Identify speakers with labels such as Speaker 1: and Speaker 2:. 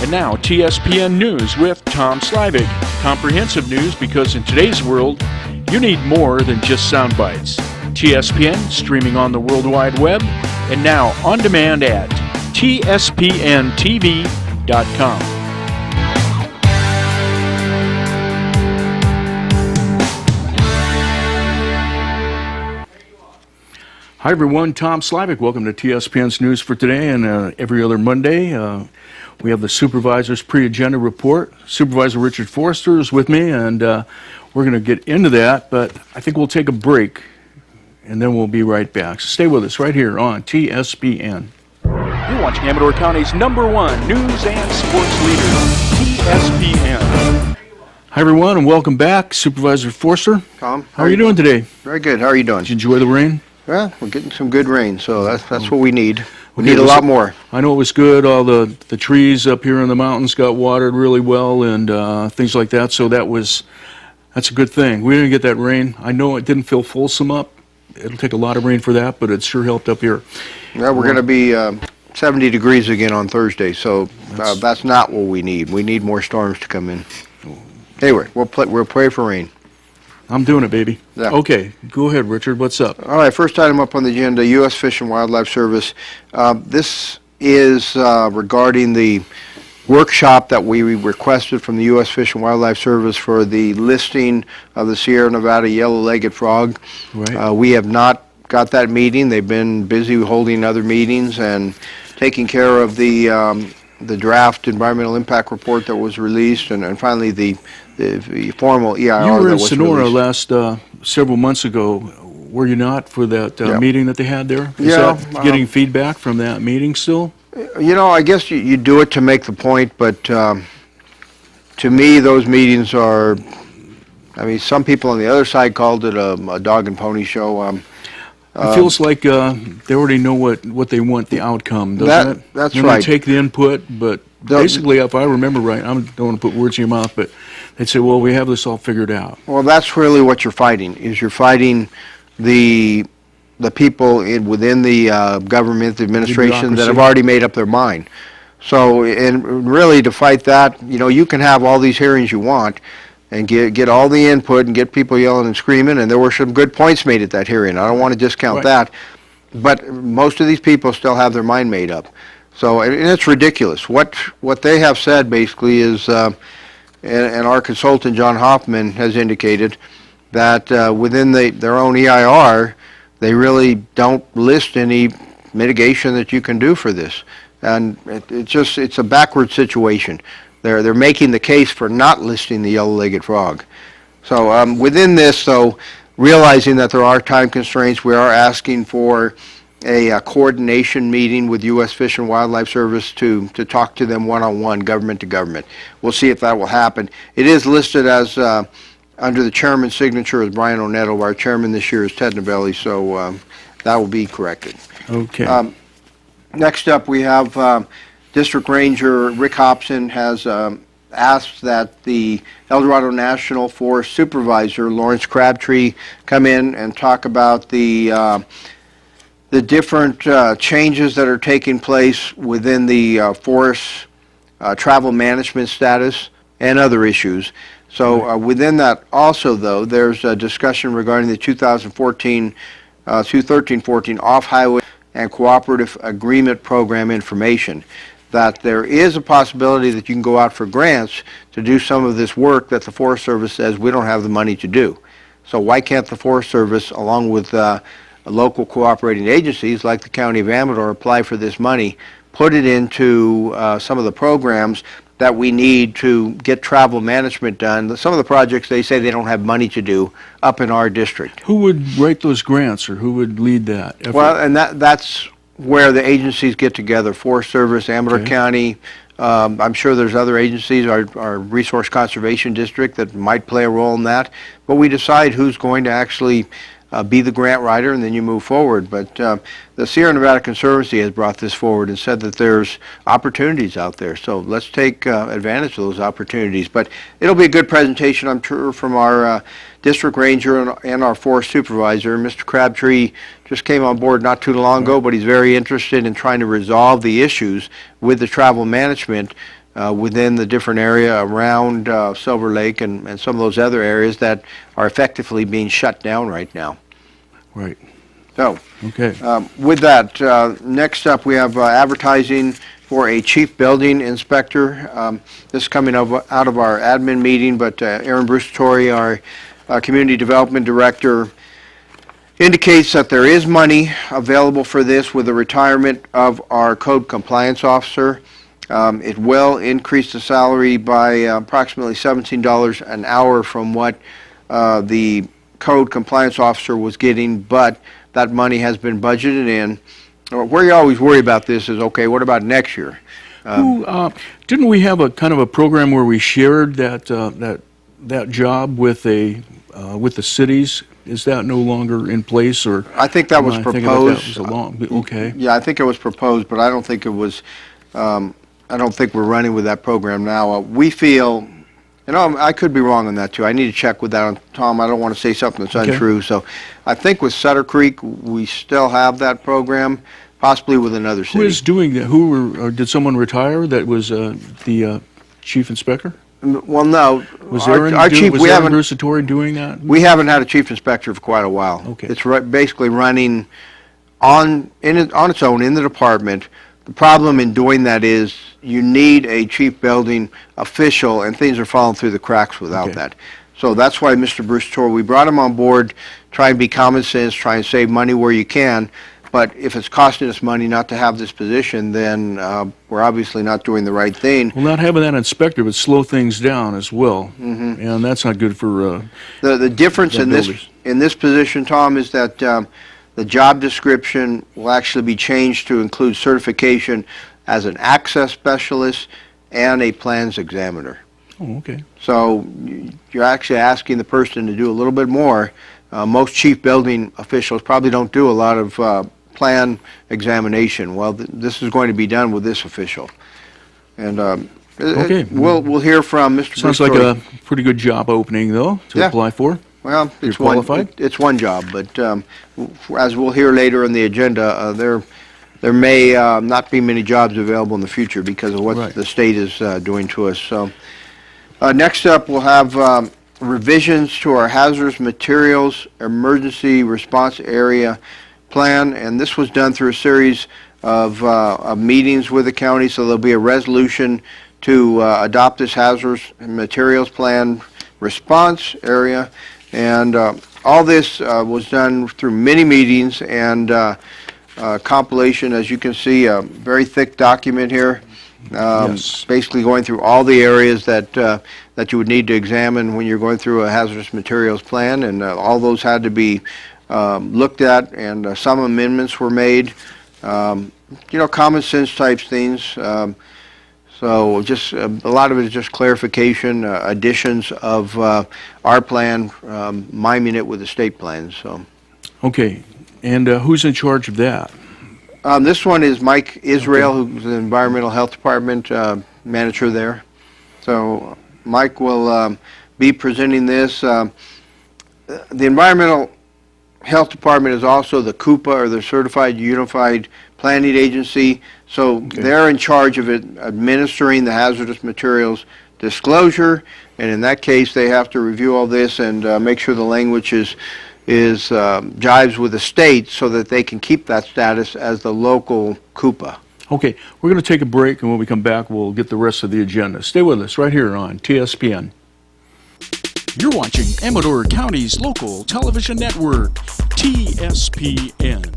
Speaker 1: And now, TSPN News with Tom Slivick. Comprehensive news because in today's world, you need more than just sound bites. TSPN, streaming on the World Wide Web, and now on demand at TSPNTV.com. Hi everyone, Tom Slivick. Welcome to TSPN's News for today and every other Monday. We have the Supervisors pre-agenda report. Supervisor Richard Forster is with me, and we're going to get into that, but I think we'll take a break, and then we'll be right back. So stay with us right here on TSPN. You're watching Amador County's #1 news and sports leader, TSPN. Hi everyone, and welcome back. Supervisor Forster.
Speaker 2: Tom,
Speaker 1: how are you doing today?
Speaker 2: Very good. How are you doing?
Speaker 1: Did you enjoy the rain?
Speaker 2: Well, we're getting some good rain, so that's what we need. We need a lot more.
Speaker 1: I know it was good. All the trees up here in the mountains got watered really well and things like that, so that's a good thing. We didn't get that rain. I know it didn't feel fulsome up. It'll take a lot of rain for that, but it sure helped up here.
Speaker 2: Yeah, we're going to be 70 degrees again on Thursday, so that's not what we need. We need more storms to come in. Anyway, we'll pray for rain.
Speaker 1: I'm doing it, baby.
Speaker 2: Yeah.
Speaker 1: Okay, go ahead, Richard. What's up?
Speaker 2: All right, first item up on the agenda, U.S. Fish and Wildlife Service. This is regarding the workshop that we requested from the U.S. Fish and Wildlife Service for the listing of the Sierra Nevada yellow-legged frog.
Speaker 1: Right.
Speaker 2: We have not got that meeting. They've been busy holding other meetings and taking care of the draft environmental impact report that was released, and finally the formal EIR.
Speaker 1: You were in
Speaker 2: that was
Speaker 1: Sonora
Speaker 2: released.
Speaker 1: last several months ago. Were you not, for that meeting that they had there? Is
Speaker 2: Yeah,
Speaker 1: that getting feedback from that meeting still?
Speaker 2: You know, I guess you do it to make the point, but to me, those meetings are, I mean, some people on the other side called it a dog and pony show.
Speaker 1: It feels like they already know what they want, the outcome, doesn't it?
Speaker 2: That's
Speaker 1: then
Speaker 2: right.
Speaker 1: They take the input, but basically, if I remember right, I don't want to put words in your mouth, but they'd say, well, we have this all figured out.
Speaker 2: Well, that's really what you're fighting, is you're fighting the people within the government, the administration, that have already made up their mind. So, and really to fight that, you know, you can have all these hearings you want and get all the input and get people yelling and screaming, and there were some good points made at that hearing. I don't want to discount that, but most of these people still have their mind made up. So, and it's ridiculous. What they have said basically is, and our consultant John Hoffman has indicated that within their own EIR, they really don't list any mitigation that you can do for this, and it's a backward situation. They're making the case for not listing the yellow-legged frog. So within this, though, realizing that there are time constraints, we are asking for a coordination meeting with U.S. Fish and Wildlife Service to talk to them one-on-one, government to government. We'll see if that will happen. It is listed as under the chairman's signature as Brian Onetto. Our chairman this year is Ted Novelli, so that will be corrected.
Speaker 1: Okay.
Speaker 2: Next up, we have District Ranger Rick Hobson has asked that the El Dorado National Forest Supervisor Lawrence Crabtree come in and talk about the different changes that are taking place within the forest travel management status and other issues. So within that also, though, there's a discussion regarding the 2013-14 off-highway and cooperative agreement program information, that there is a possibility that you can go out for grants to do some of this work that the Forest Service says we don't have the money to do. So why can't the Forest Service, along with local cooperating agencies like the County of Amador, apply for this money, put it into some of the programs that we need to get travel management done. Some of the projects they say they don't have money to do up in our district.
Speaker 1: Who would write those grants, or who would lead that effort?
Speaker 2: Well, and that's where the agencies get together, Forest Service, Amador County. I'm sure there's other agencies, our Resource Conservation District, that might play a role in that. But we decide who's going to actually be the grant writer, and then you move forward. But the Sierra Nevada Conservancy has brought this forward and said that there's opportunities out there. So let's take advantage of those opportunities. But it'll be a good presentation, I'm sure, from our district ranger and our forest supervisor. Mr. Crabtree just came on board not too long ago, but he's very interested in trying to resolve the issues with the travel management within the different area around Silver Lake and some of those other areas that are effectively being shut down right now.
Speaker 1: Right.
Speaker 2: So,
Speaker 1: Okay.
Speaker 2: with that, next up we have advertising for a chief building inspector. This is coming out of our admin meeting, but Aaron Bruce-Torrey, our community development director, indicates that there is money available for this with the retirement of our code compliance officer. It will increase the salary by approximately $17 an hour from what the code compliance officer was getting, but that money has been budgeted in. Where you always worry about this is, okay, what about next year?
Speaker 1: Didn't we have a kind of a program where we shared that job with the cities? Is that no longer in place, or?
Speaker 2: I think that was proposed.
Speaker 1: Okay.
Speaker 2: Yeah, I think it was proposed, but I don't think it was. I don't think we're running with that program now. We feel, and I could be wrong on that too. I need to check with that on Tom. I don't want to say something that's untrue. So, I think with Sutter Creek, we still have that program, possibly with another city.
Speaker 1: Who is doing that? Or did someone retire that was the chief inspector?
Speaker 2: Well, no.
Speaker 1: Was Aaron Bruce-Torrey doing that?
Speaker 2: We haven't had a chief inspector for quite a while.
Speaker 1: Okay.
Speaker 2: It's basically running on its own in the department. The problem in doing that is you need a chief building official, and things are falling through the cracks without that. So that's why Mr. Bruce-Torrey, we brought him on board, try and be common sense, try and save money where you can. But if it's costing us money not to have this position, then we're obviously not doing the right thing.
Speaker 1: Well, not having that inspector would slow things down as well, and that's not good for
Speaker 2: the difference in this position, Tom, is that the job description will actually be changed to include certification as an access specialist and a plans examiner.
Speaker 1: Oh, okay.
Speaker 2: So you're actually asking the person to do a little bit more. Most chief building officials probably don't do a lot of plan examination. Well, this is going to be done with this official. And
Speaker 1: okay.
Speaker 2: We'll hear from Mr.
Speaker 1: Sounds like a pretty good job opening, though, to apply for.
Speaker 2: Well,
Speaker 1: You're qualified?
Speaker 2: It's one job, but as we'll hear later in the agenda, there may not be many jobs available in the future because of what the state is doing to us. So next up, we'll have revisions to our hazardous materials emergency response area plan, and this was done through a series of meetings with the county. So there'll be a resolution to adopt this hazardous materials plan response area. And all this was done through many meetings and compilation. As you can see, a very thick document here, basically going through all the areas that you would need to examine when you're going through a hazardous materials plan, and all those had to be looked at, and some amendments were made. Common sense type things. So just a lot of it is just clarification, additions of our plan, miming it with the state plans. So.
Speaker 1: Okay, and who's in charge of that?
Speaker 2: This one is Mike Israel, who's the Environmental Health Department manager there. So Mike will be presenting this. The Environmental Health Department is also the CUPA, or the Certified Unified Planning Agency. So they're in charge of administering the hazardous materials disclosure, and in that case they have to review all this and make sure the language is jives with the state so that they can keep that status as the local CUPA.
Speaker 1: Okay, we're going to take a break, and when we come back we'll get the rest of the agenda. Stay with us right here on TSPN.
Speaker 3: You're watching Amador County's local television network, TSPN.